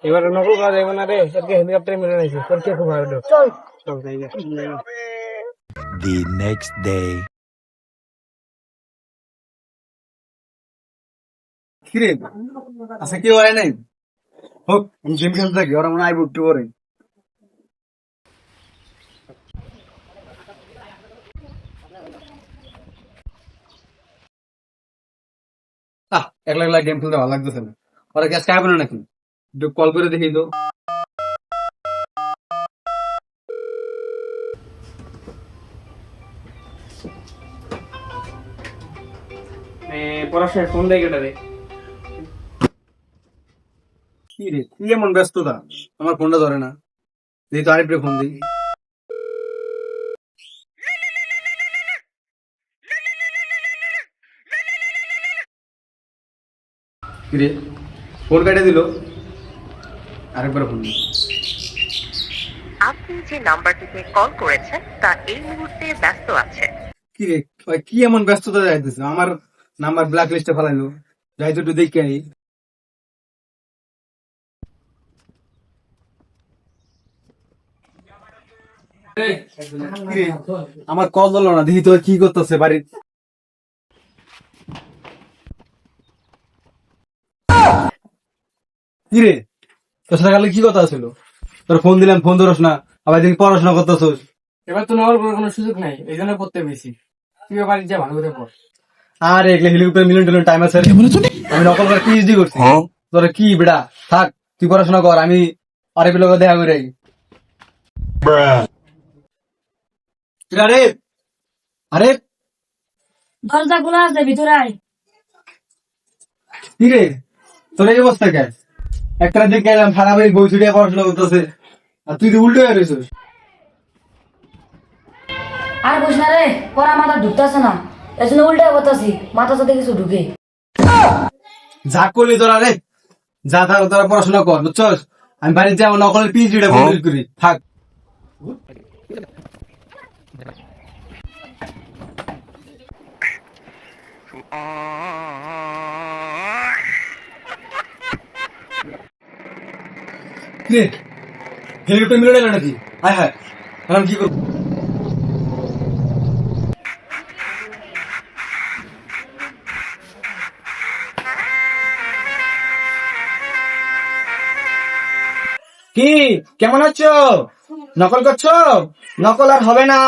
এবার নকল করা যাবে না রে, হেলিকপ্টার মিলে নিয়েছি, তোর কে খুব ভালো চল চল যাই। The next day. কিরে আচ্ছা কি হয় নাই হোক আমি গেম খেলতে থাকি ওরা মনে আইব একটু করে একলা একলা গেম খেলতে ভালো লাগতেছে না ওরা গ্যাস খাবে না নাকি একটু কল করে দেখি তো পড়াশোনায় ফোন দেয় কেটা রে? কি রে কি এমন ব্যস্ততা আমার ফোনটা ধরে না যেহেতু আরেকটা ফোন দিই কিরে ফোন কেটে দিল আরেকবার ফোন দিই আপনি যে নাম্বারটিতে কল করেছেন তা এই মুহূর্তে ব্যস্ত আছে। কি রে কি এমন ব্যস্ততা যাইতেছে আমার নাম্বার ব্ল্যাক লিস্টে ফেলাইলো যাই তো একটু দেখে আই আমার কল দিল না দেখি তো কি করতেছে বাড়ির কি রে তোর সাথে কালকে কি কথা ছিল তোর ফোন দিলাম ফোন ধরস না আবার দেখি পড়াশোনা করতেছিস এবার তো নকল করার কোনো সুযোগ নাই, এই জন্য করতে বেশি। তুই বাড়ি যা, ভালো করে পড়। আর এগুলো হেলিকপ্টার মিলিয়ন টিলিয়ন টাইম আছে আমি নকল করে পিএইচডি করছি তোরা কি বেটা থাক তুই পড়াশোনা কর আমি আরেক লোক দেখা করে আই আরে আরে দরজা খোলা আছে, ভিতরে আয়। কি রে তোর এই অবস্থা কেন একটা দিকে এলাম সারা বাড়ি বই ছুটিয়ে পড়াশোনা করতেছে আর তুই তো উল্টো হয়ে রয়েছিস আর বুঝ না রে, পড়া মাথা ঢুকতেছে না, এই জন্য উল্টে বলতেছি, মাথা সাথে কিছু ঢুকে। যা করলি তোরা রে যা তোরা পড়াশোনা কর বুঝছস আমি বাড়িতে যাবো নকলের পিএইচডিটা কমপ্লিট করি থাক হেলিকপ্টার মিলে গেল নাকি হায় হায় এখন কি করবো কি কেমন আছো? নকল করছো? নকল আর হবে না।